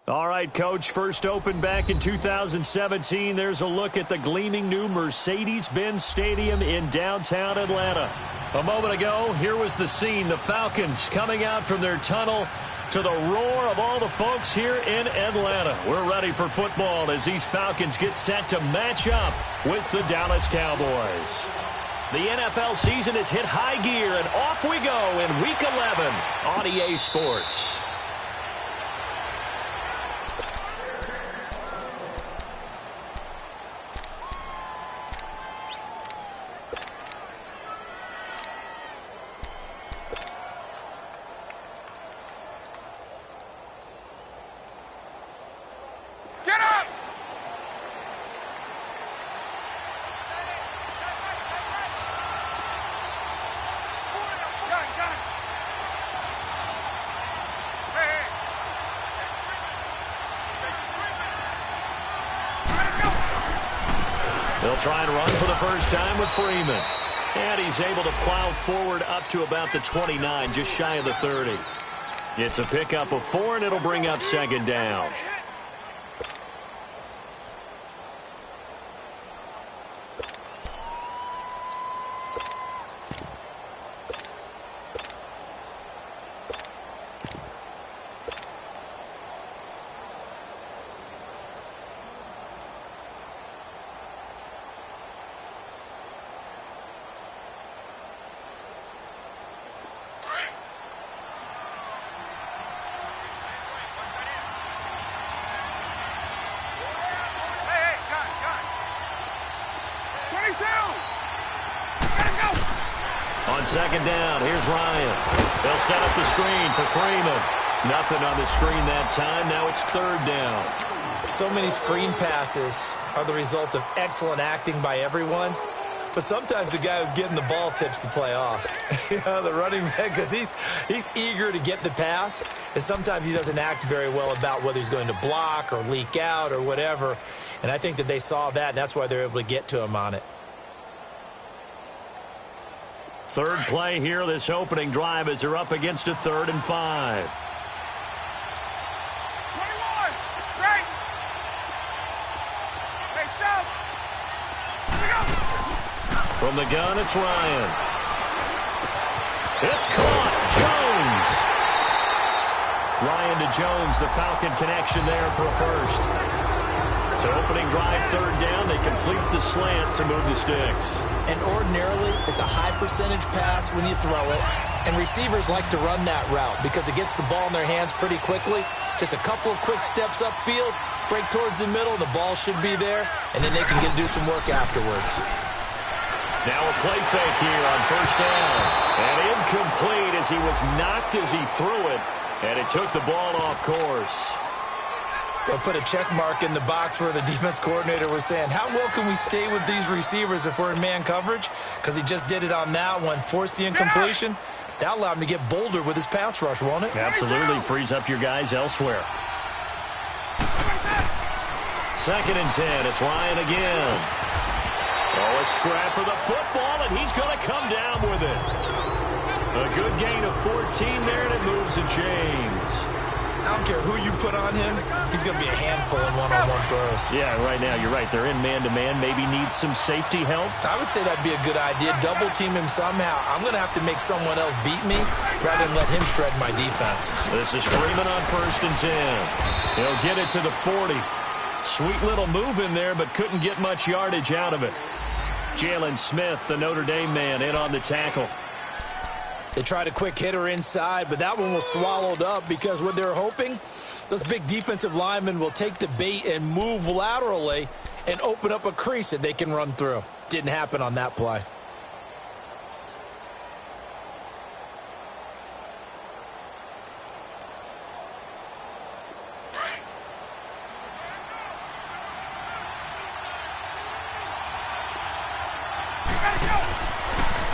All right, Coach, first opened back in 2017. There's a look at the gleaming new Mercedes-Benz Stadium in downtown Atlanta. A moment ago, here was the scene. The Falcons coming out from their tunnel to the roar of all the folks here in Atlanta. We're ready for football as these Falcons get set to match up with the Dallas Cowboys. The NFL season has hit high gear, and off we go in Week 11 on EA Sports. They'll try and run for the first time with Freeman. And he's able to plow forward up to about the 29, just shy of the 30. It's a pickup of 4, and it'll bring up second down. On second down, here's Ryan. They'll set up the screen for Freeman. Nothing on the screen that time. Now it's third down. So many screen passes are the result of excellent acting by everyone. But sometimes the guy who's getting the ball tips the play off. The running back, because he's eager to get the pass. And sometimes he doesn't act very well about whether he's going to block or leak out or whatever. And I think that they saw that, and that's why they're able to get to him on it. Third play here, this opening drive, as they're up against a 3rd and 5. 21, right. Hey, south. Here we go. From the gun, it's Ryan. It's caught. Jones. Ryan to Jones, the Falcon connection there for a first. So opening drive, 3rd down. They complete the slant to move the sticks. And ordinarily, it's a high percentage pass when you throw it. And receivers like to run that route because it gets the ball in their hands pretty quickly. Just a couple of quick steps upfield, break towards the middle, the ball should be there, and then they can do some work afterwards. Now a play fake here on first down. And incomplete as he was knocked as he threw it. And it took the ball off course. They'll put a check mark in the box where the defense coordinator was saying, how well can we stay with these receivers if we're in man coverage? Because he just did it on that one, forced the incompletion. That allowed him to get bolder with his pass rush, won't it? Absolutely. Frees up your guys elsewhere. 2nd and 10. It's Ryan again. Oh, a scrap for the football, and he's going to come down with it. A good gain of 14 there, and it moves and chains. I don't care who you put on him. He's going to be a handful in one-on-one throws. Yeah, right now, you're right. They're in man-to-man. Maybe needs some safety help. I would say that'd be a good idea. Double team him somehow. I'm going to have to make someone else beat me rather than let him shred my defense. This is Freeman on 1st and 10. He'll get it to the 40. Sweet little move in there, but couldn't get much yardage out of it. Jalen Smith, the Notre Dame man, in on the tackle. They tried a quick hitter inside, but that one was swallowed up because what they're hoping, those big defensive linemen will take the bait and move laterally and open up a crease that they can run through. Didn't happen on that play.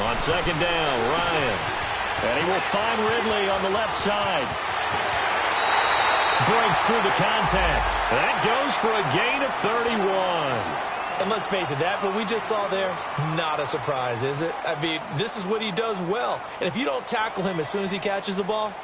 On second down, Ryan. And he will find Ridley on the left side. Breaks through the contact. That goes for a gain of 31. And let's face it, that what we just saw there, not a surprise, is it? I mean, this is what he does well. And if you don't tackle him as soon as he catches the ball,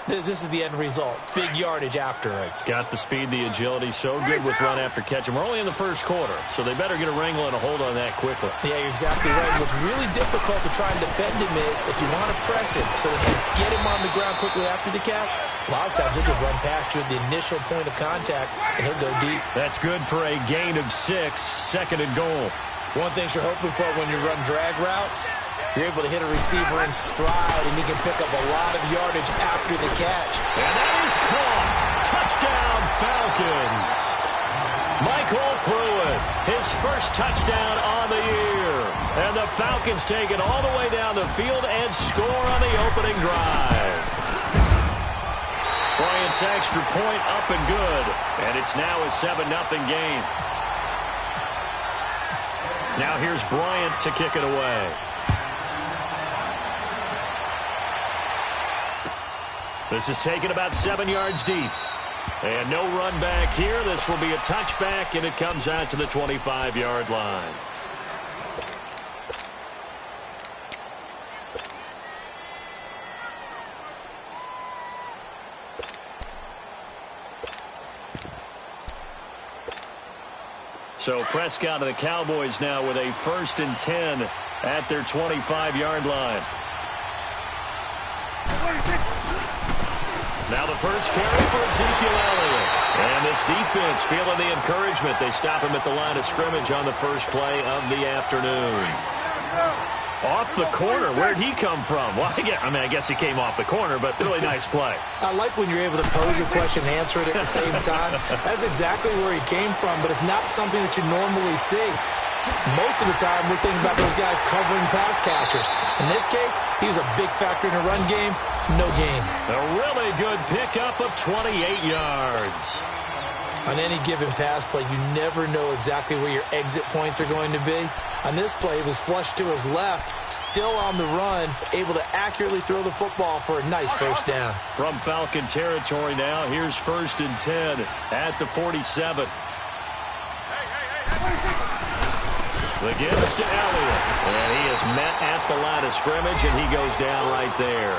This is the end result. Big yardage afterwards. Got the speed, the agility, so good with run after catch. And we're only in the first quarter, so they better get a wrangle and a hold on that quickly. Yeah, you're exactly right. What's really difficult to try and defend him is if you want to press him so that you get him on the ground quickly after the catch, a lot of times he'll just run past you at the initial point of contact, and he'll go deep. That's good for a gain of 6, 2nd and goal. One thing you're hoping for when you run drag routes, you're able to hit a receiver in stride, and he can pick up a lot of yardage after the catch. And that is caught. Touchdown, Falcons. Michael Pruitt, his first touchdown on the year. And the Falcons take it all the way down the field and score on the opening drive. Bryant's extra point up and good. And it's now a 7-0 game. Now here's Bryant to kick it away. This is taken about 7 yards deep. And no run back here. This will be a touchback, and it comes out to the 25-yard line. So Prescott and the Cowboys now with a 1st and 10 at their 25-yard line. Now the first carry for Ezekiel Elliott. And this defense feeling the encouragement. They stop him at the line of scrimmage on the first play of the afternoon. Off the corner. Where'd he come from? Well, I guess he came off the corner, but really nice play. I like when you're able to pose a question and answer it at the same time. That's exactly where he came from, but it's not something that you normally see. Most of the time, we're thinking about those guys covering pass catchers. In this case, he was a big factor in the run game. No gain. A really good pickup of 28 yards. On any given pass play, you never know exactly where your exit points are going to be. On this play, it was flushed to his left, still on the run, able to accurately throw the football for a nice first down. From Falcon territory now, here's 1st and 10 at the 47. The give is to Elliott, and he is met at the line of scrimmage, and he goes down right there.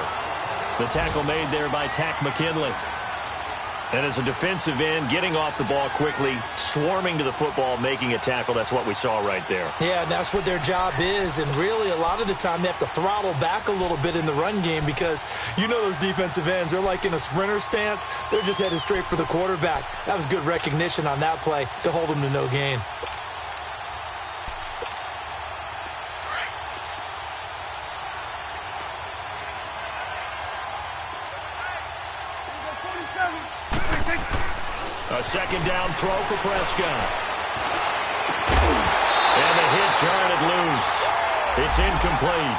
The tackle made there by Tack McKinley. And as a defensive end, getting off the ball quickly, swarming to the football, making a tackle, that's what we saw right there. Yeah, that's what their job is, and really a lot of the time they have to throttle back a little bit in the run game because you know those defensive ends, they're like in a sprinter stance. They're just headed straight for the quarterback. That was good recognition on that play to hold them to no gain. A second down throw for Prescott. And the hit jarred it loose. It's incomplete.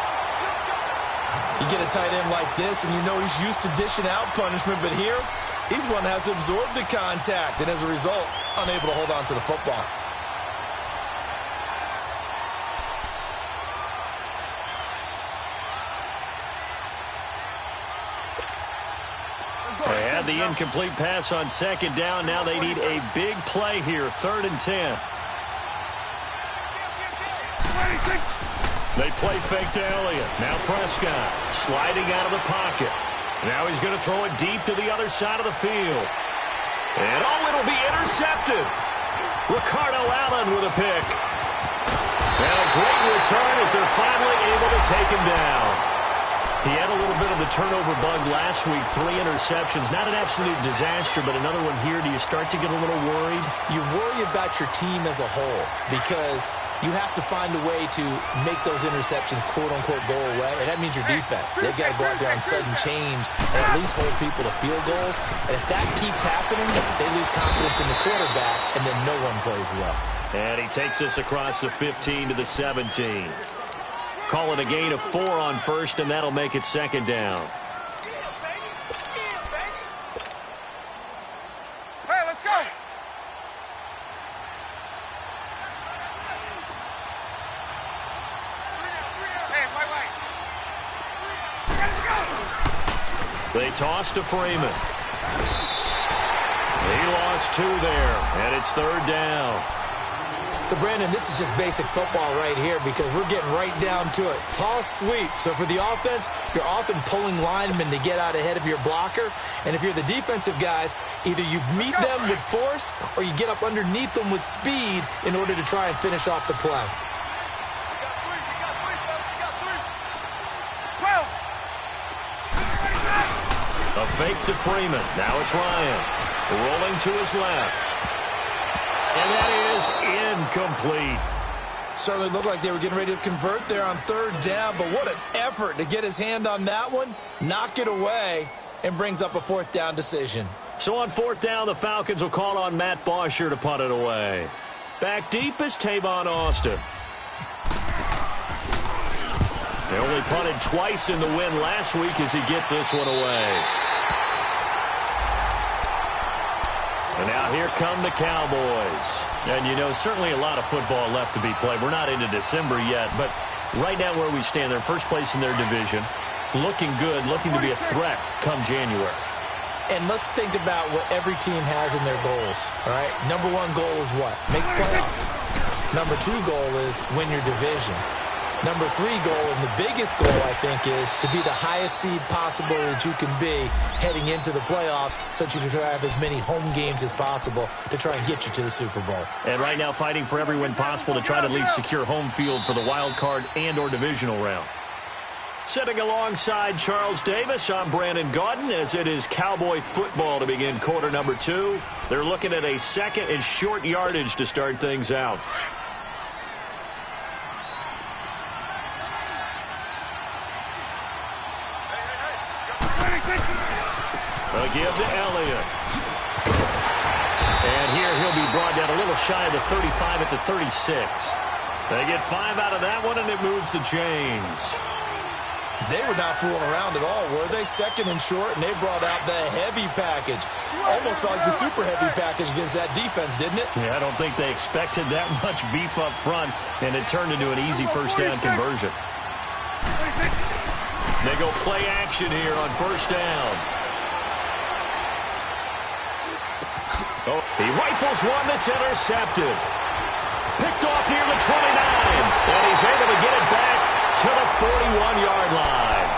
You get a tight end like this, and you know he's used to dishing out punishment, but here, he's one that has to absorb the contact, and as a result, unable to hold on to the football. They had the incomplete pass on second down. Now they need a big play here, 3rd and 10. They play fake to Elliott. Now Prescott sliding out of the pocket. Now he's going to throw it deep to the other side of the field. And it'll be intercepted. Ricardo Allen with a pick. And a great return as they're finally able to take him down. He had a little bit of the turnover bug last week, 3 interceptions. Not an absolute disaster, but another one here. Do you start to get a little worried? You worry about your team as a whole because you have to find a way to make those interceptions, quote-unquote, go away, and that means your defense. They've got to go out there on sudden change and at least hold people to field goals. And if that keeps happening, they lose confidence in the quarterback, and then no one plays well. And he takes us across the 15 to the 17. Call it a gain of 4 on first, and that'll make it second down. Hey, let's go. Hey, wait. They toss to Freeman. He lost 2 there, and it's 3rd down. It's So, Brandon, this is just basic football right here because we're getting right down to it. Toss, sweep. So for the offense, you're often pulling linemen to get out ahead of your blocker. And if you're the defensive guys, either you meet them with force or you get up underneath them with speed in order to try and finish off the play. A fake to Freeman. Now it's Ryan. Rolling to his left. And that is incomplete. Certainly looked like they were getting ready to convert there on third down, but what an effort to get his hand on that one, knock it away, and brings up a fourth down decision. So on fourth down, the Falcons will call on Matt Bosher to punt it away. Back deep is Tavon Austin. They only punted twice in the win last week as he gets this one away. And now here come the Cowboys. And, you know, certainly a lot of football left to be played. We're not into December yet, but right now where we stand, they're first place in their division. Looking good, looking to be a threat come January. And let's think about what every team has in their goals, all right? Number one goal is what? Make the playoffs. Number two goal is win your division. Number three goal, and the biggest goal, I think, is to be the highest seed possible that you can be heading into the playoffs so that you can try to have as many home games as possible to try and get you to the Super Bowl. And right now fighting for every win possible to try to at least secure home field for the wild card and or divisional round. Sitting alongside Charles Davis, I'm Brandon Gaudin as it is Cowboy football to begin quarter number 2. They're looking at a second and short yardage to start things out. They'll give to Elliott. And here he'll be brought down a little shy of the 35 at the 36. They get 5 out of that one, and it moves the chains. They were not fooling around at all, were they? Second and short, and they brought out the heavy package. Almost felt like the super heavy package against that defense, didn't it? Yeah, I don't think they expected that much beef up front, and it turned into an easy first down conversion. They go play action here on first down. Oh, he rifles one that's intercepted. Picked off near the 29, and he's able to get it back to the 41-yard line.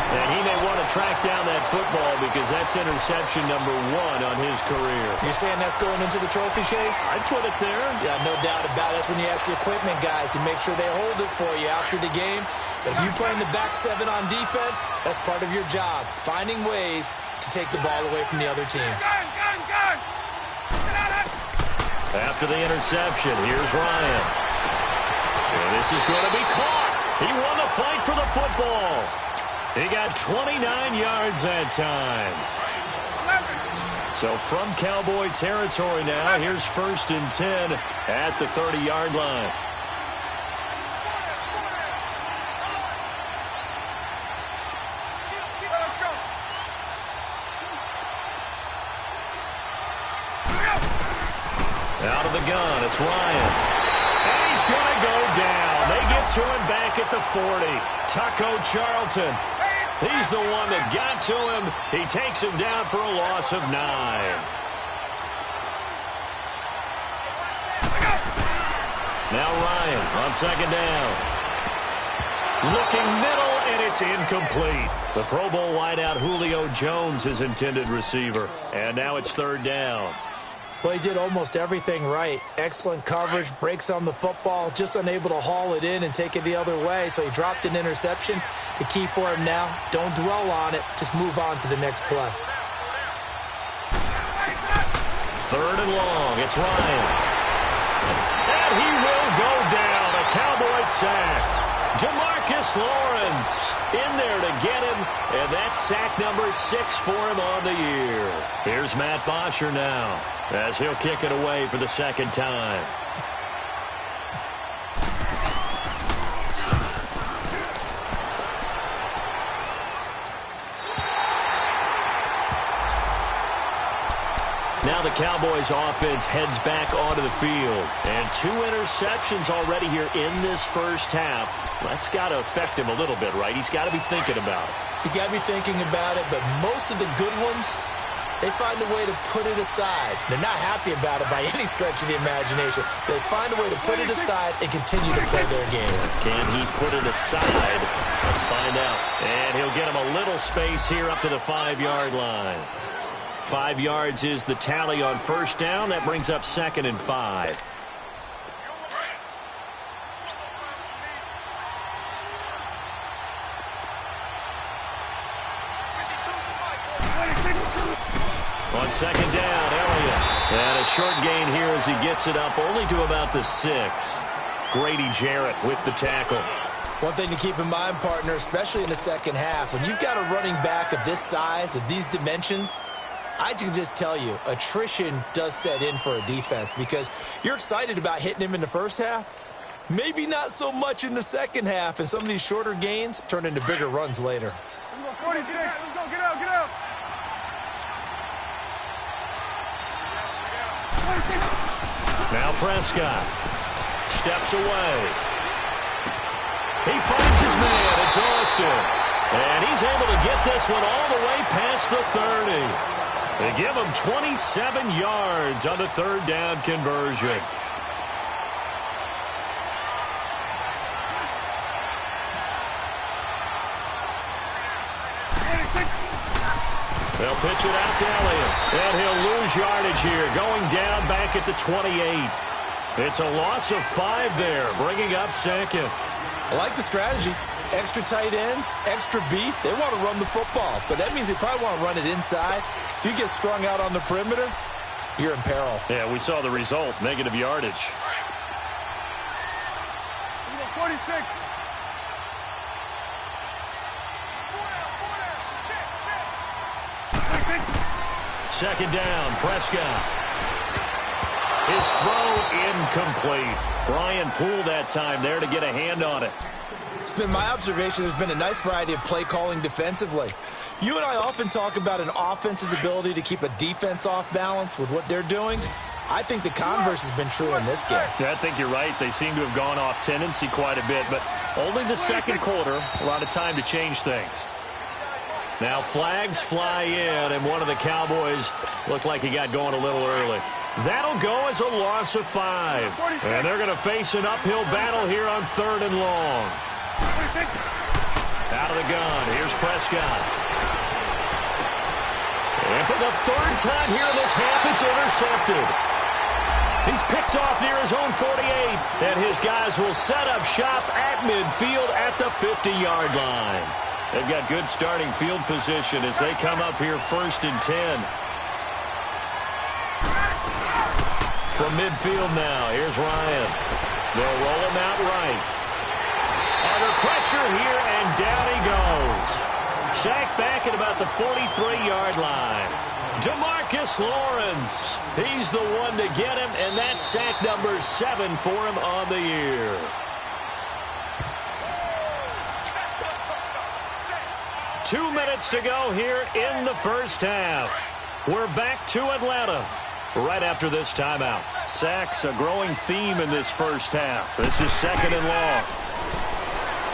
And he may want to track down that football because that's interception number 1 on his career. You're saying that's going into the trophy case? I'd put it there. Yeah, no doubt about it. That's when you ask the equipment guys to make sure they hold it for you after the game. But if you play in the back 7 on defense, that's part of your job, finding ways to take the ball away from the other team. After the interception, here's Ryan. And this is going to be caught. He won the fight for the football. He got 29 yards that time. So from Cowboy territory now, here's 1st and 10 at the 30-yard line. Out of the gun, it's Ryan. And he's going to go down. They get to him back at the 40. Tucko Charlton. He's the one that got to him. He takes him down for a loss of 9. Now Ryan on second down. Looking middle, and it's incomplete. The Pro Bowl wideout Julio Jones is intended receiver. And now it's third down. Well, he did almost everything right. Excellent coverage, breaks on the football, just unable to haul it in and take it the other way. So he dropped an interception. The key for him now, don't dwell on it. Just move on to the next play. Third and long, it's Ryan. And he will go down. A Cowboy sack. DeMarcus Lawrence in there to get him, and that's sack number 6 for him on the year. Here's Matt Bosher now as he'll kick it away for the second time. Now the Cowboys offense heads back onto the field. And 2 interceptions already here in this first half. That's got to affect him a little bit, right? He's got to be thinking about it. He's got to be thinking about it, but most of the good ones they find a way to put it aside. They're not happy about it by any stretch of the imagination. They find a way to put it aside and continue to play their game. Can he put it aside? Let's find out. And he'll get him a little space here up to the 5-yard line. 5 yards is the tally on first down. That brings up 2nd and 5. On 2nd down, Elliott. And a short gain here as he gets it up only to about the 6. Grady Jarrett with the tackle. One thing to keep in mind, partner, especially in the second half, when you've got a running back of this size, of these dimensions, I can just tell you, attrition does set in for a defense because you're excited about hitting him in the first half. Maybe not so much in the second half, and some of these shorter gains turn into bigger runs later. Let's go, 46. Let's go. Get out. Get out. Now Prescott steps away. He finds his man. It's Austin. And he's able to get this one all the way past the 30. They give him 27 yards on the 3rd down conversion. They'll pitch it out to Elliott. And he'll lose yardage here, going down back at the 28. It's a loss of 5 there, bringing up 2nd. I like the strategy. Extra tight ends, extra beef. They want to run the football, but that means they probably want to run it inside. If you get strung out on the perimeter, you're in peril. Yeah, we saw the result, negative yardage. 46. Second down, Prescott. His throw incomplete. Brian Poole that time there to get a hand on it. It's been my observation there's been a nice variety of play calling defensively. You and I often talk about an offense's ability to keep a defense off balance with what they're doing. I think the converse has been true in this game. Yeah, I think you're right. They seem to have gone off tendency quite a bit, but only the second quarter, a lot of time to change things. Now flags fly in, and one of the Cowboys looked like he got going a little early. That'll go as a loss of 5. And they're going to face an uphill battle here on 3rd and long. Out of the gun, here's Prescott. And for the 3rd time here in this half, it's intercepted. He's picked off near his own 48, and his guys will set up shop at midfield at the 50-yard line. They've got good starting field position as they come up here 1st and 10. From midfield now, here's Ryan. They'll roll him out right. Under pressure here, and down he goes. Sacked back at about the 43-yard line. DeMarcus Lawrence. He's the one to get him, and that's sack number 7 for him on the year. Two minutes to go here in the first half. We're back to Atlanta right after this timeout. Sacks a growing theme in this first half. This is 2nd and long.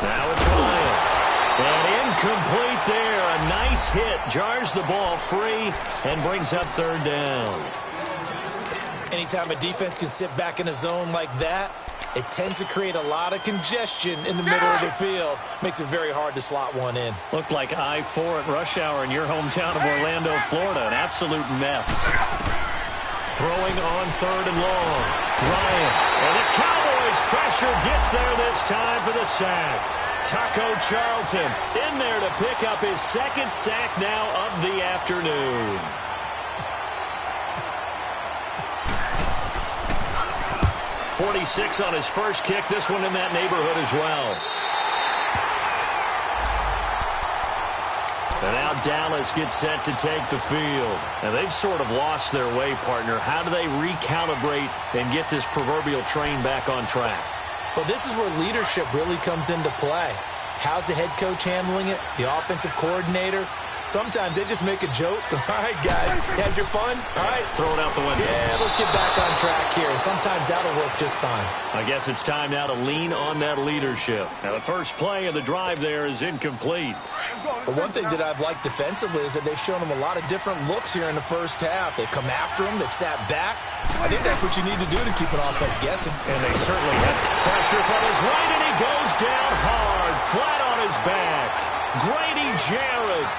Now it's Ryan. And incomplete there. A nice hit. Jars the ball free and brings up 3rd down. Anytime a defense can sit back in a zone like that, it tends to create a lot of congestion in the middle of the field. Makes it very hard to slot one in. Looked like I-4 at rush hour in your hometown of Orlando, Florida. An absolute mess. Throwing on 3rd and long. Ryan. And the Cowboys pressure gets there this time for the sack. Taco Charlton in there to pick up his 2nd sack now of the afternoon. .46 on his first kick. This one in that neighborhood as well. And now Dallas gets set to take the field. And they've sort of lost their way, partner. How do they recalibrate and get this proverbial train back on track? Well, this is where leadership really comes into play. How's the head coach handling it? The offensive coordinator? Sometimes they just make a joke. All right, guys, you had your fun? All right. Throw it out the window. Yeah, let's get back on track here, and sometimes that'll work just fine. I guess it's time now to lean on that leadership. Now, the first play of the drive there is incomplete. But one thing that I've liked defensively is that they've shown them a lot of different looks here in the first half. They've come after them. They've sat back. I think that's what you need to do to keep an offense guessing. And they certainly have pressure from his right, and he goes down hard, flat on his back. Grady Jarrett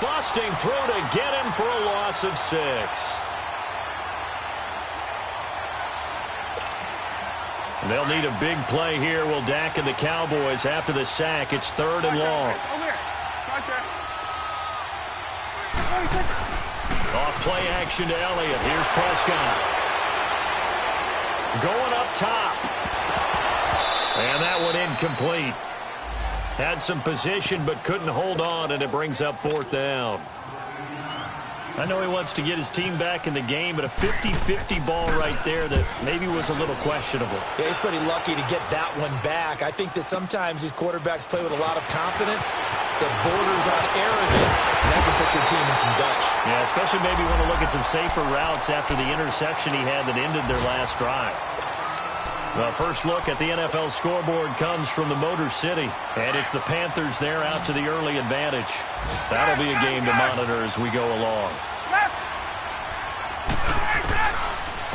busting through to get him for a loss of 6. They'll need a big play here. Will Dak and the Cowboys after the sack. It's 3rd and long. Off play action to Elliott. Here's Prescott. Going up top. And that one incomplete. Had some position but couldn't hold on, and it brings up 4th down. I know he wants to get his team back in the game, but a 50-50 ball right there that maybe was a little questionable. Yeah, he's pretty lucky to get that one back. I think that sometimes these quarterbacks play with a lot of confidence that borders on arrogance, and that can put your team in some Dutch. Yeah, especially maybe want to look at some safer routes after the interception he had that ended their last drive. The first look at the NFL scoreboard comes from the Motor City, and it's the Panthers there out to the early advantage. That'll be a game to monitor as we go along.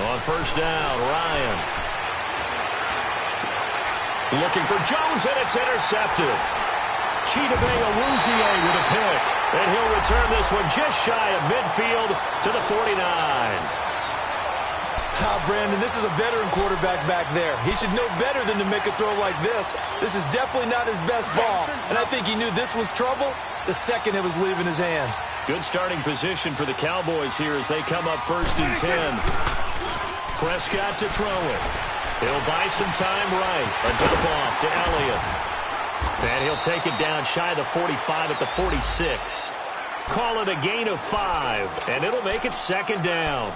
On first down, Ryan. Looking for Jones, and it's intercepted. Chidobe Awuzie with a pick, and he'll return this one just shy of midfield to the 49. Brandon, this is a veteran quarterback back there. He should know better than to make a throw like this. This is definitely not his best ball, and I think he knew this was trouble the second it was leaving his hand. Good starting position for the Cowboys here as they come up 1st and 10. Prescott to throw it. He'll buy some time right. A dump off to Elliott. And he'll take it down shy of the 45 at the 46. Call it a gain of 5, and it'll make it 2nd down.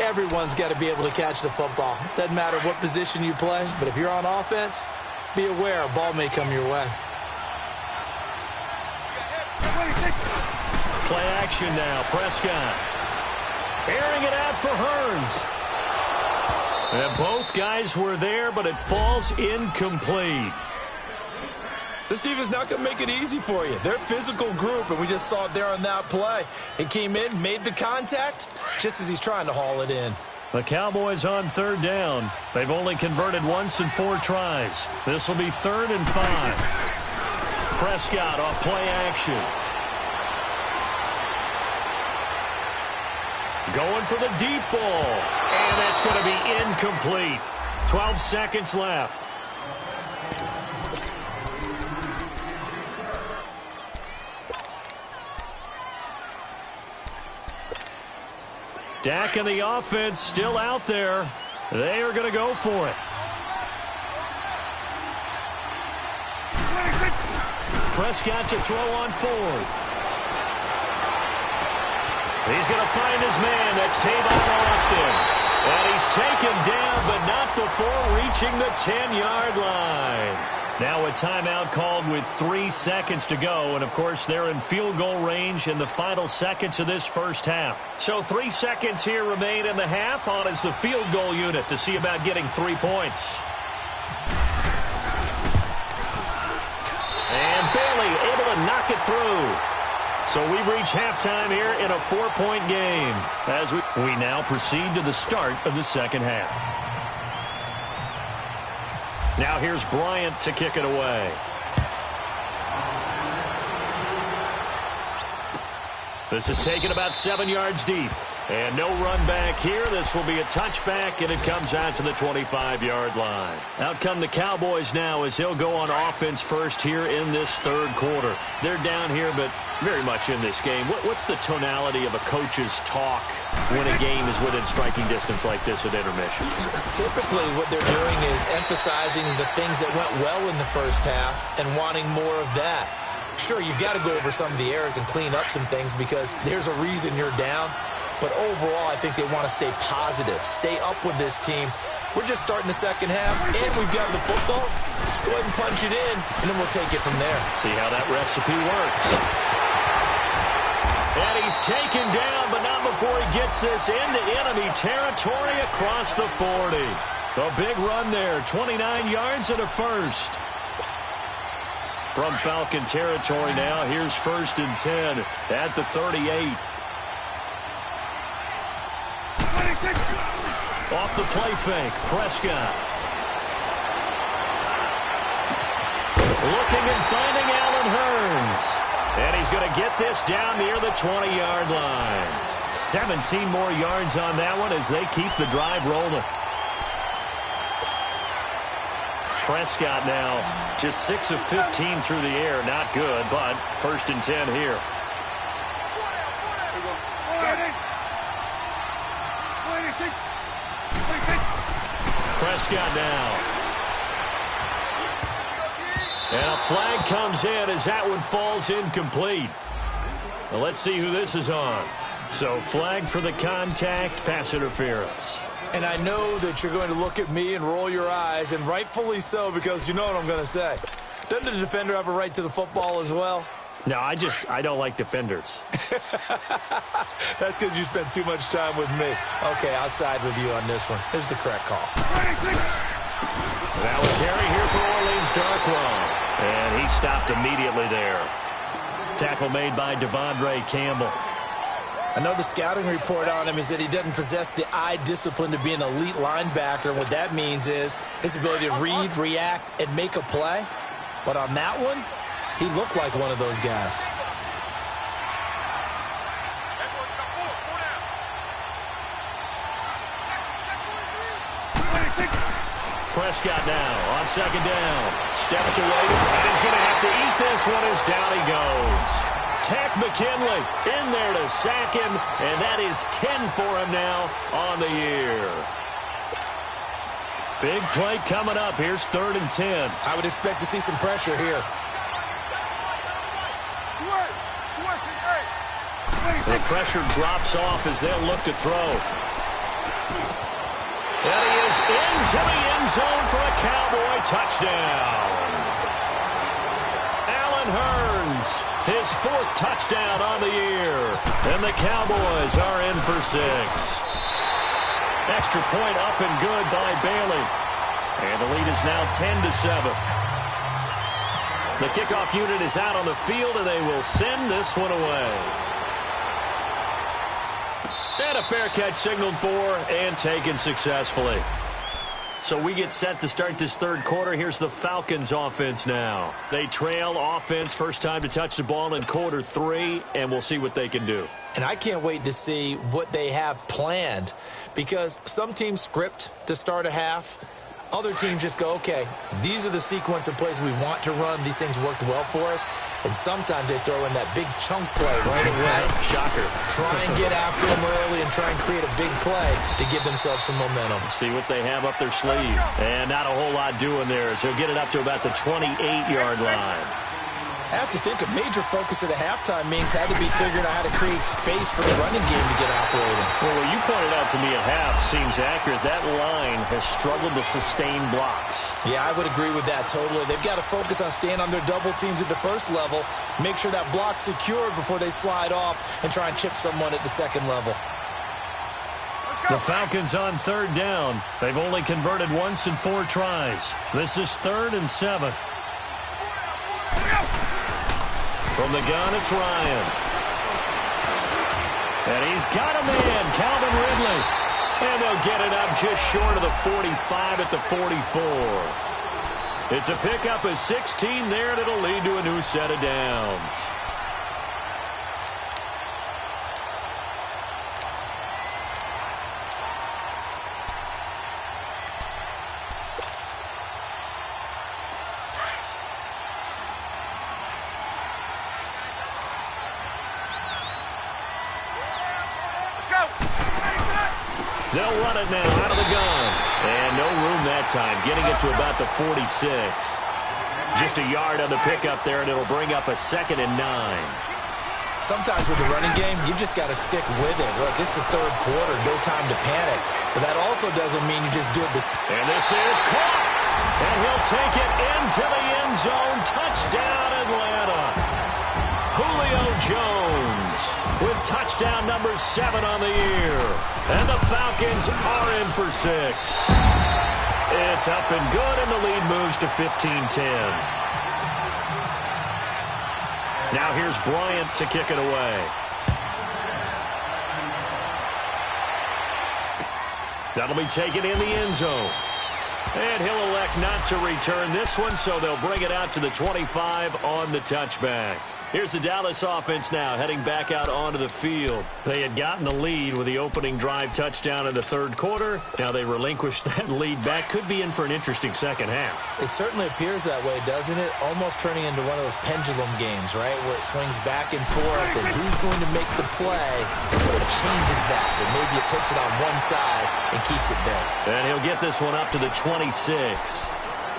Everyone's got to be able to catch the football. Doesn't matter what position you play, but if you're on offense, be aware a ball may come your way. Play action now. Prescott airing it out for Hearns. And both guys were there, but it falls incomplete. This defense not going to make it easy for you. They're a physical group, and we just saw it there on that play. He came in, made the contact, just as he's trying to haul it in. The Cowboys on 3rd down. They've only converted once in 4 tries. This will be 3rd and 5. Prescott off play action. Going for the deep ball. And that's going to be incomplete. 12 seconds left. Dak and the offense still out there. They are going to go for it. Prescott to throw on 4th. He's going to find his man. That's Tavon Austin. And he's taken down, but not before reaching the 10-yard line. Now a timeout called with 3 seconds to go. And, of course, they're in field goal range in the final seconds of this first half. So 3 seconds here remain in the half. On is the field goal unit to see about getting 3 points. And Bailey able to knock it through. So we've reached halftime here in a 4-point game as we now proceed to the start of the second half. Now here's Bryant to kick it away. This is taken about 7 yards deep. And no run back here. This will be a touchback, and it comes out to the 25-yard line. Out come the Cowboys now as they'll go on offense first here in this 3rd quarter. They're down here, but very much in this game. What's the tonality of a coach's talk when a game is within striking distance like this at intermission? Typically what they're doing is emphasizing the things that went well in the first half and wanting more of that. Sure, you've got to go over some of the errors and clean up some things because there's a reason you're down. But overall, I think they want to stay positive, stay up with this team. We're just starting the second half, and we've got the football. Let's go ahead and punch it in, and then we'll take it from there. See how that recipe works. And he's taken down, but not before he gets this into enemy territory across the 40. A big run there, 29 yards and a first. From Falcon territory now, here's 1st and 10 at the 38. Off the play fake, Prescott. Looking and finding Allen Hurns. And he's going to get this down near the 20-yard line. 17 more yards on that one as they keep the drive rolling. Prescott now just 6 of 15 through the air. Not good, but 1st and 10 here. Prescott now. And a flag comes in as that one falls incomplete. Well, let's see who this is on. So flag for the contact, pass interference. And I know that you're going to look at me and roll your eyes, and rightfully so, because you know what I'm going to say. Doesn't the defender have a right to the football as well? No, I don't like defenders. That's because you spent too much time with me. Okay, I'll side with you on this one. Here's the correct call. That will carry here for Orleans Darkwa. And he stopped immediately there. Tackle made by Devondre Campbell. I know the scouting report on him is that he doesn't possess the eye discipline to be an elite linebacker. What that means is his ability to read, react, and make a play. But on that one, he looked like one of those guys. Prescott now on 2nd down. Steps away, and he's going to have to eat this one as down he goes. Tack McKinley in there to sack him, and that is 10 for him now on the year. Big play coming up. Here's 3rd and 10. I would expect to see some pressure here. The pressure drops off as they'll look to throw. And he is into the end zone for a Cowboy touchdown. Allen Hurns, his 4th touchdown on the year. And the Cowboys are in for 6. Extra point up and good by Bailey. And the lead is now 10-7. The kickoff unit is out on the field, and they will send this one away. And a fair catch signaled for and taken successfully. So we get set to start this 3rd quarter. Here's the Falcons offense now. They trail offense, first time to touch the ball in quarter 3, and we'll see what they can do. And I can't wait to see what they have planned, because some teams script to start a half. Other teams just go, okay, these are the sequence of plays we want to run. These things worked well for us. And sometimes they throw in that big chunk play right away. Shocker. Try and get after them early and try and create a big play to give themselves some momentum. See what they have up their sleeve. And not a whole lot doing there, so he'll get it up to about the 28-yard line. I have to think a major focus at the halftime means had to be figuring out how to create space for the running game to get operating. Well, what you pointed out to me at half seems accurate. That line has struggled to sustain blocks. Yeah, I would agree with that totally. They've got to focus on staying on their double teams at the first level, make sure that block's secured before they slide off and try and chip someone at the second level. The Falcons on 3rd down. They've only converted once in 4 tries. This is 3rd and 7. From the gun, it's Ryan. And he's got a man, Calvin Ridley. And they'll get it up just short of the 45 at the 44. It's a pickup of 16 there, and it'll lead to a new set of downs. They'll run it now out of the gun. And no room that time, getting it to about the 46. Just a yard on the pickup there, and it'll bring up a 2nd and 9. Sometimes with the running game, you've just got to stick with it. Look, it's the 3rd quarter, no time to panic. But that also doesn't mean you just do it And this is caught. And he'll take it into the end zone. Touchdown, Atlanta. Julio Jones with touchdown number 7 on the year. And the Falcons are in for 6. It's up and good, and the lead moves to 15-10. Now here's Bryant to kick it away. That'll be taken in the end zone. And he'll elect not to return this one, so they'll bring it out to the 25 on the touchback. Here's the Dallas offense now heading back out onto the field. They had gotten the lead with the opening drive touchdown in the third quarter. Now they relinquished that lead back. Could be in for an interesting second half. It certainly appears that way, doesn't it? Almost turning into one of those pendulum games, right, where it swings back and forth, and who's going to make the play that changes that. And maybe it puts it on one side and keeps it there. And he'll get this one up to the 26.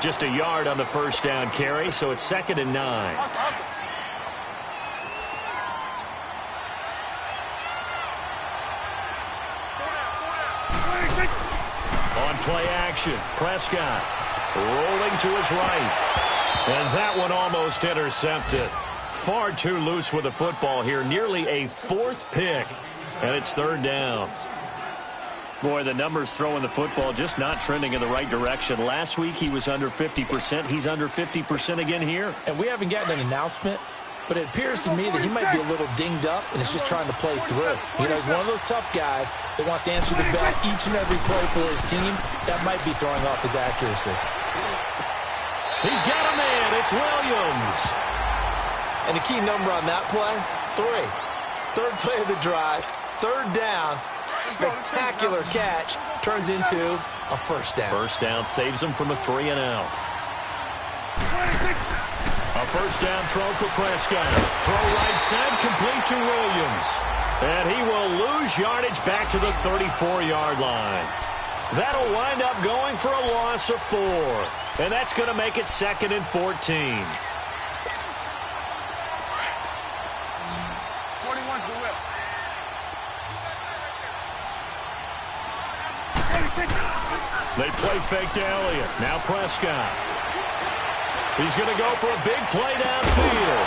Just a yard on the first down carry, so it's 2nd and 9. On play action, Prescott rolling to his right. And that one almost intercepted. Far too loose with the football here. Nearly a 4th pick. And it's 3rd down. Boy, the numbers throwing the football just not trending in the right direction. Last week he was under 50%. He's under 50% again here. And we haven't gotten an announcement, but it appears to me that he might be a little dinged up and is just trying to play through. You know, he's one of those tough guys that wants to answer the bell each and every play for his team. That might be throwing off his accuracy. He's got a man. It's Williams. And the key number on that play, 3. 3rd play of the drive, 3rd down. Spectacular catch turns into a first down. First down saves him from a 3-and-out. A first down throw for Prescott. Throw right side, complete to Williams. And he will lose yardage back to the 34-yard line. That'll wind up going for a loss of 4. And that's going to make it 2nd and 14. 21's the whip. They play fake to Elliott. Now Prescott. He's going to go for a big play downfield.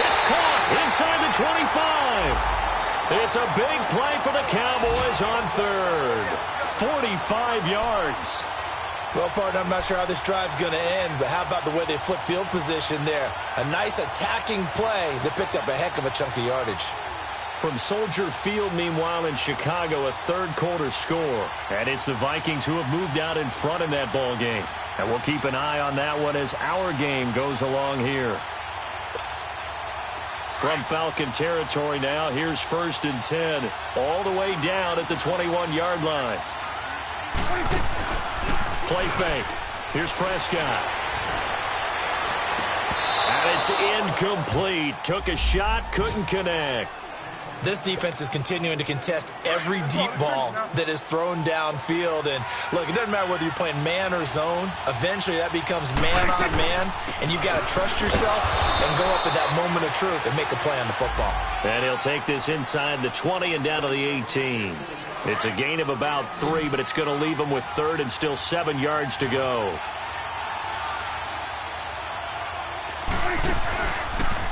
It's caught inside the 25. It's a big play for the Cowboys on 3rd. 45 yards. Well, partner, I'm not sure how this drive's going to end, but how about the way they flip field position there? A nice attacking play that picked up a heck of a chunk of yardage. From Soldier Field, meanwhile, in Chicago, a third-quarter score. And it's the Vikings who have moved out in front in that ball game. And we'll keep an eye on that one as our game goes along here. From Falcon territory now, here's 1st and 10. All the way down at the 21-yard line. Play fake. Here's Prescott. And it's incomplete. Took a shot, couldn't connect. This defense is continuing to contest every deep ball that is thrown downfield. And, look, it doesn't matter whether you're playing man or zone. Eventually, that becomes man-on-man, and you've got to trust yourself and go up at that moment of truth and make a play on the football. And he'll take this inside the 20 and down to the 18. It's a gain of about 3, but it's going to leave him with 3rd and still 7 yards to go.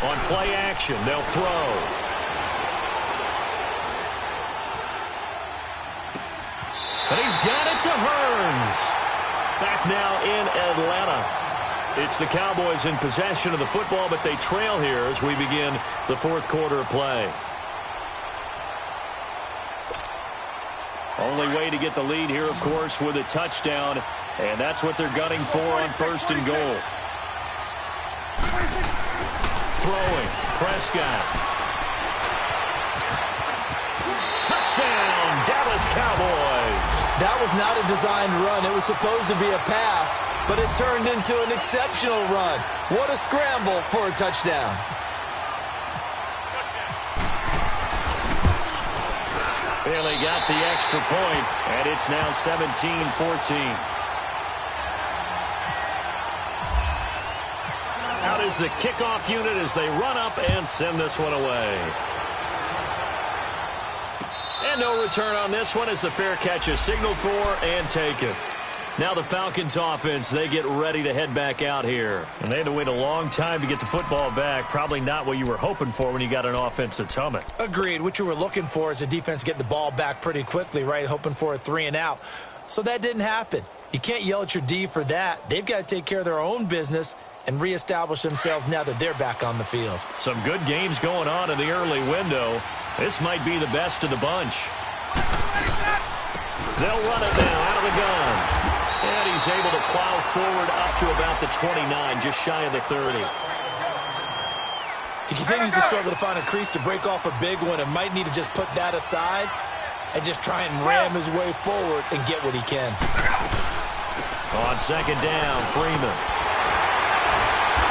On play action, they'll throw. And he's got it to Hearns. Back now in Atlanta. It's the Cowboys in possession of the football, but they trail here as we begin the 4th quarter of play. Only way to get the lead here, of course, with a touchdown, and that's what they're gunning for on 1st and goal. Throwing, Prescott. Touchdown, Dallas Cowboys. That was not a designed run. It was supposed to be a pass, but it turned into an exceptional run. What a scramble for a touchdown. Well, they got the extra point, and it's now 17-14. Out is the kickoff unit as they run up and send this one away. And no return on this one as the fair catch is signaled for and taken. Now the Falcons offense, they get ready to head back out here. And they had to wait a long time to get the football back. Probably not what you were hoping for when you got an offense that's humming. Agreed. What you were looking for is the defense get the ball back pretty quickly, right? Hoping for a 3 and out. So that didn't happen. You can't yell at your D for that. They've got to take care of their own business and reestablish themselves now that they're back on the field. Some good games going on in the early window. This might be the best of the bunch. They'll run it now out of the gun. And he's able to plow forward up to about the 29, just shy of the 30. He continues to struggle to find a crease to break off a big one and might need to just put that aside and just try and ram his way forward and get what he can. On second down, Freeman.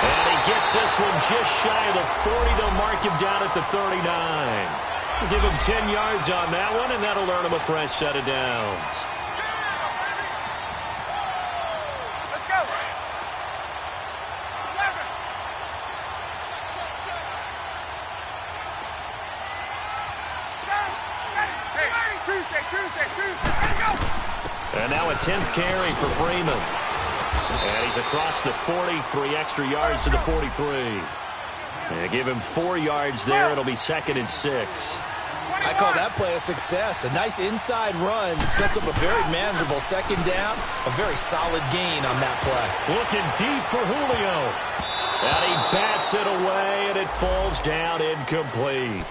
And he gets this one just shy of the 40. They'll mark him down at the 39. We'll give him 10 yards on that one, and that'll earn him a fresh set of downs. Let's go. 11. Tuesday. Ready, go. And now a 10th carry for Freeman. And he's across the 40, 3 extra yards to the 43. And give him 4 yards there. It'll be 2nd and 6. I call that play a success. A nice inside run sets up a very manageable second down. A very solid gain on that play. Looking deep for Julio. And he bats it away, and it falls down incomplete.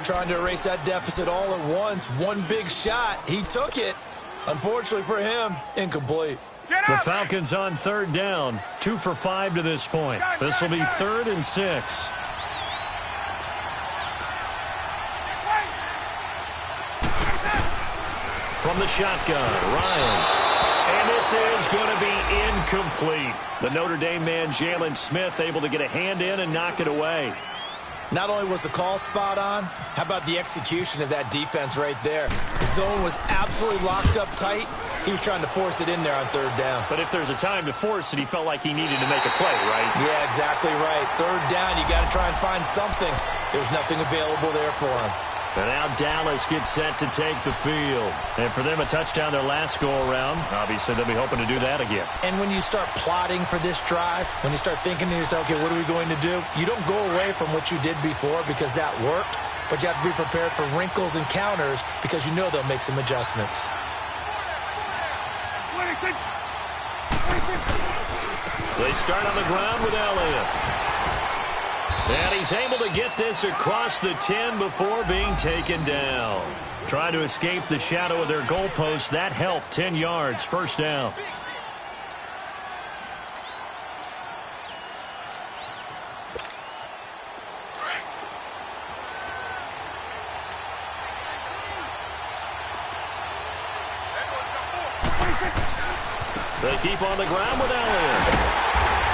Trying to erase that deficit all at once. One big shot. He took it. Unfortunately for him, incomplete. The Falcons on 3rd down. 2 for 5 to this point. This will be 3rd and 6. From the shotgun, Ryan. And this is going to be incomplete. The Notre Dame man, Jalen Smith, able to get a hand in and knock it away. Not only was the call spot on, how about the execution of that defense right there? The zone was absolutely locked up tight. He was trying to force it in there on 3rd down. But if there's a time to force it, he felt like he needed to make a play, right? Yeah, exactly right. 3rd down, you got to try and find something. There's nothing available there for him. And now Dallas gets set to take the field. And for them, a touchdown their last go-around. Obviously, they'll be hoping to do that again. And when you start plotting for this drive, when you start thinking to yourself, okay, what are we going to do? You don't go away from what you did before because that worked, but you have to be prepared for wrinkles and counters because you know they'll make some adjustments. They start on the ground with Elliott. And he's able to get this across the 10 before being taken down. Trying to escape the shadow of their goalpost. That helped. 10 yards. First down. They keep on the ground with Elliott.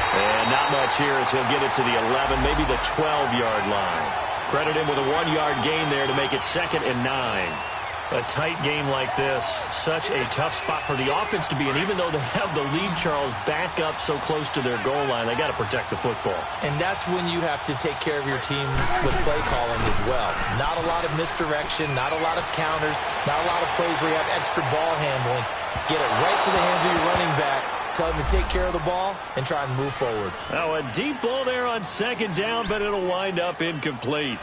And not much here as he'll get it to the 11, maybe the 12-yard line. Credit him with a 1-yard gain there to make it 2nd and 9. A tight game like this, such a tough spot for the offense to be in. Even though they have the lead, Charles, back up so close to their goal line, they got to protect the football. And that's when you have to take care of your team with play calling as well. Not a lot of misdirection, not a lot of counters, not a lot of plays where you have extra ball handling. Get it right to the hands of your running back. Tell him to take care of the ball and try and move forward. Now a deep ball there on 2nd down, but it'll wind up incomplete.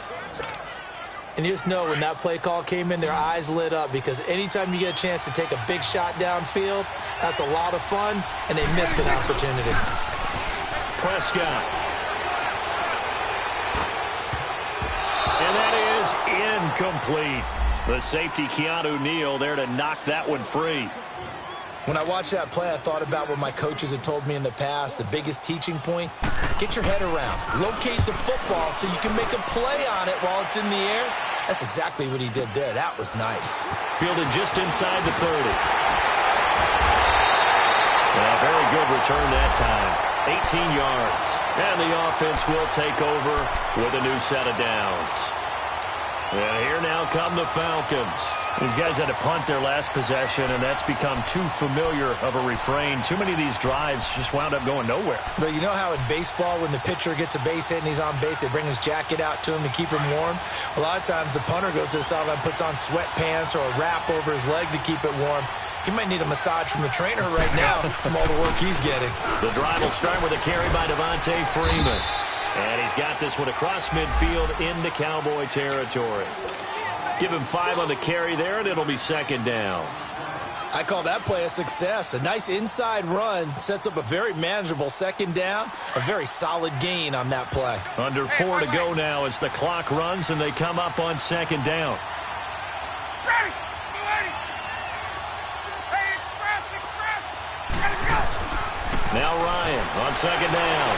And you just know when that play call came in, their eyes lit up because anytime you get a chance to take a big shot downfield, that's a lot of fun, and they missed an opportunity. Prescott. And that is incomplete. The safety, Keanu Neal, there to knock that one free. When I watched that play, I thought about what my coaches had told me in the past. The biggest teaching point, get your head around. Locate the football so you can make a play on it while it's in the air. That's exactly what he did there. That was nice. Fielded just inside the 30. A very good return that time. 18 yards. And the offense will take over with a new set of downs. And here now come the Falcons. These guys had to punt their last possession, and that's become too familiar of a refrain. Too many of these drives just wound up going nowhere. But you know how in baseball, when the pitcher gets a base hit and he's on base, they bring his jacket out to him to keep him warm? A lot of times the punter goes to the sideline, puts on sweatpants or a wrap over his leg to keep it warm. He might need a massage from the trainer right now from all the work he's getting. The drive will start with a carry by Devontae Freeman. And he's got this one across midfield into Cowboy territory. Give him 5 on the carry there, and it'll be second down. I call that play a success. A nice inside run sets up a very manageable second down. A very solid gain on that play. Under 4 to go now as the clock runs and they come up on second down. Ready. Ready. Hey, express. Ready to go. Now Ryan on second down.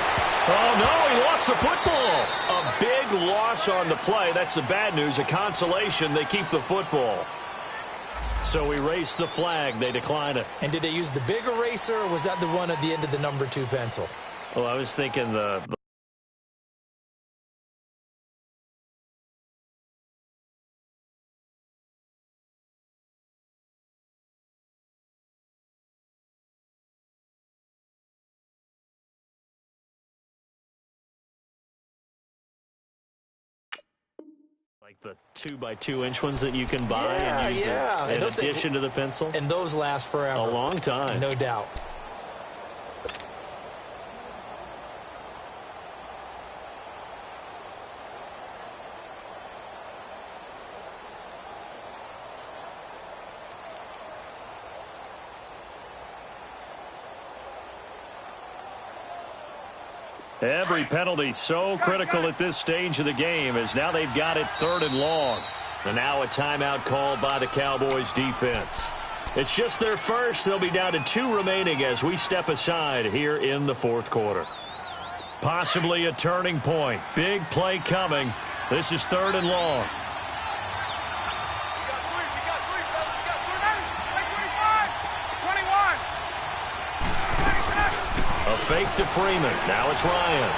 Oh, no, he lost the football. A big loss on the play. That's the bad news. A consolation, they keep the football. So we race the flag. They decline it. And did they use the big eraser, or was that the one at the end of the number 2 pencil? Well, I was thinking the like the 2x2-inch ones that you can buy and use in addition to the pencil. And those last forever. A long time. No doubt. Every penalty so critical at this stage of the game as now they've got it 3rd and long. And now a timeout called by the Cowboys defense. It's just their first. They'll be down to 2 remaining as we step aside here in the 4th quarter. Possibly a turning point. Big play coming. This is 3rd and long. A fake to Freeman. Now it's Ryan.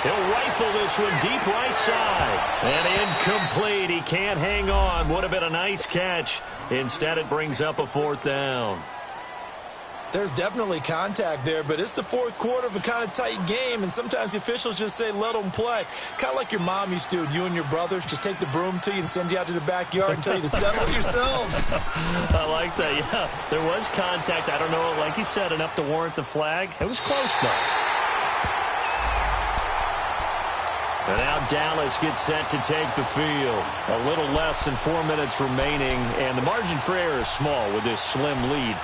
He'll rifle this one deep right side. And incomplete. He can't hang on. Would have been a nice catch. Instead, it brings up a 4th down. There's definitely contact there, but it's the 4th quarter of a kind of tight game, and sometimes the officials just say, let them play. Kind of like your mom used to, you and your brothers, just take the broom to you and send you out to the backyard and tell you to settle yourselves. I like that, yeah. There was contact. I don't know, like you said, enough to warrant the flag. It was close, though. And now Dallas gets set to take the field. A little less than 4 minutes remaining, and the margin for error is small with this slim lead.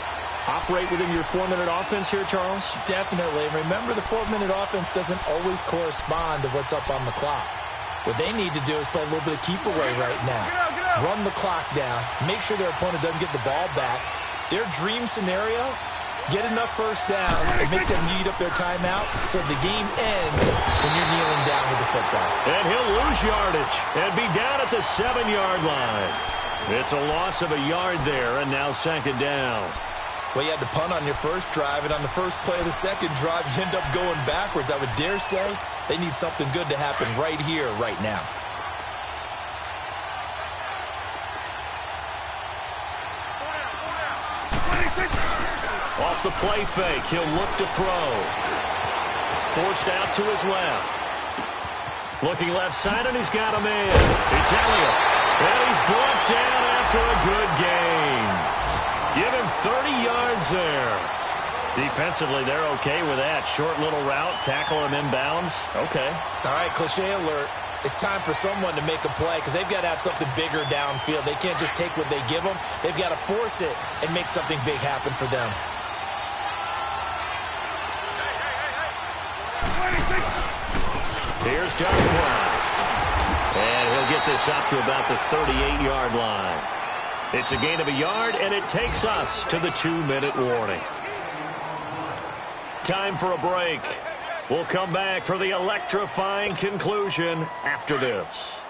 Operate within your 4-minute offense here, Charles? Definitely. And remember, the 4-minute offense doesn't always correspond to what's up on the clock. What they need to do is play a little bit of keep away right now. Run the clock down. Make sure their opponent doesn't get the ball back. Their dream scenario, get enough first downs and make them eat up their timeouts so the game ends when you're kneeling down with the football. And he'll lose yardage and be down at the 7-yard line. It's a loss of a yard there, and now second down. Well, you had to punt on your first drive, and on the first play of the second drive, you end up going backwards. I would dare say they need something good to happen right here, right now. Off the play fake, he'll look to throw. Forced out to his left. Looking left side, and he's got a man. It's Elliott. And he's brought down after a good game. Give him 30 yards there. Defensively, they're okay with that. Short little route, tackle him inbounds. Okay. All right, cliche alert. It's time for someone to make a play because they've got to have something bigger downfield. They can't just take what they give them. They've got to force it and make something big happen for them. Here's Dunbar. And he'll get this up to about the 38-yard line. It's a gain of a yard, and it takes us to the 2-minute warning. Time for a break. We'll come back for the electrifying conclusion after this.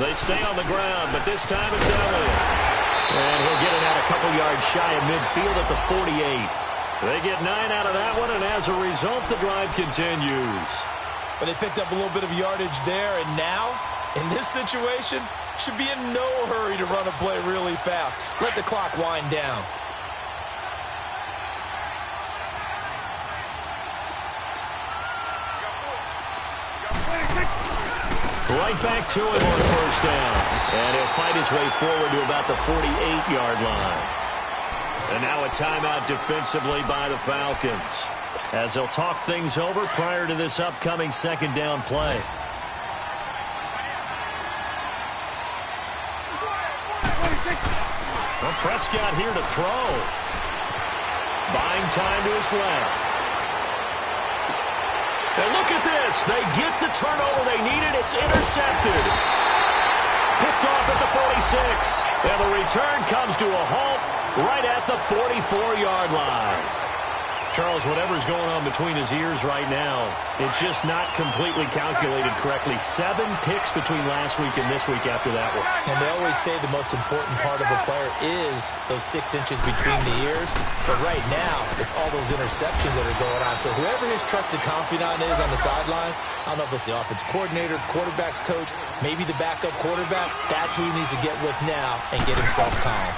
They stay on the ground, but this time it's Elliott. And he'll get it out a couple yards shy of midfield at the 48. They get 9 out of that one, and as a result, the drive continues. But they picked up a little bit of yardage there, and now, in this situation, should be in no hurry to run a play really fast. Let the clock wind down. Right back to him on first down. And he'll fight his way forward to about the 48-yard line. And now a timeout defensively by the Falcons, as they'll talk things over prior to this upcoming second down play. Well, Prescott here to throw. Buying time to his left. And look at this. They get the turnover they needed. It's intercepted. Picked off at the 46. And the return comes to a halt right at the 44-yard line. Charles, whatever's going on between his ears right now, it's just not completely calculated correctly. 7 picks between last week and this week after that one. And they always say the most important part of a player is those 6 inches between the ears. But right now, it's all those interceptions that are going on. So whoever his trusted confidant is on the sidelines, I don't know if it's the offensive coordinator, quarterback's coach, maybe the backup quarterback, that's who he needs to get with now and get himself calm.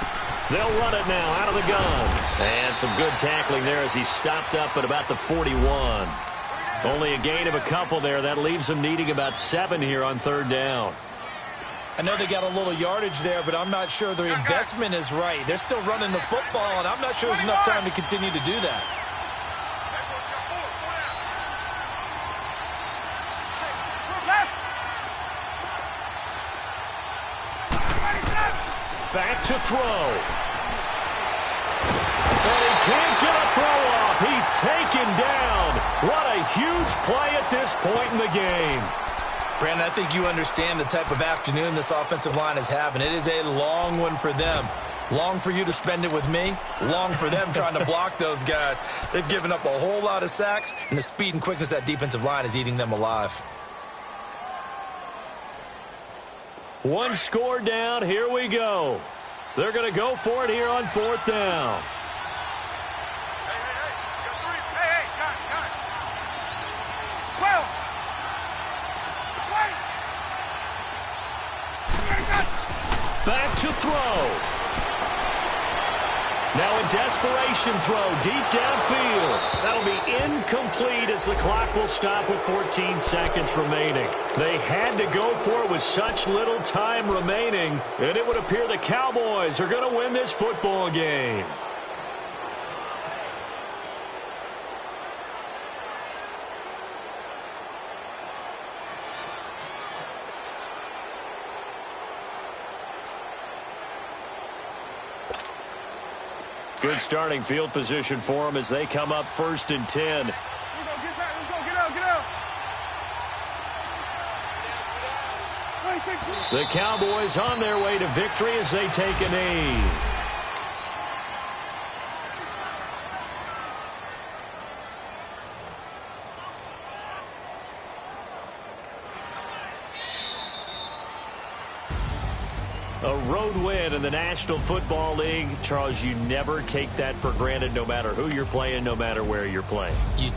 They'll run it now out of the gun. And some good tackling there as he stopped up at about the 41. Only a gain of a couple there. That leaves them needing about 7 here on third down. I know they got a little yardage there, but I'm not sure their investment is right. They're still running the football, and I'm not sure there's enough time to continue to do that. Back to throw. And he can't get a throw off. He's taken down. What a huge play at this point in the game. Brandon, I think you understand the type of afternoon this offensive line is having. It is a long one for them. Long for you to spend it with me. Long for them trying to block those guys. They've given up a whole lot of sacks, and the speed and quickness of that defensive line is eating them alive. One score down. Here we go. They're going to go for it here on fourth down. Back to throw. Now a desperation throw deep downfield. That'll be incomplete as the clock will stop with 14 seconds remaining. They had to go for it with such little time remaining, and it would appear the Cowboys are going to win this football game. Good starting field position for them as they come up 1st and 10. Let's go, get out. The Cowboys on their way to victory as they take a knee. A road win in the National Football League. Charles, you never take that for granted no matter who you're playing, no matter where you're playing. You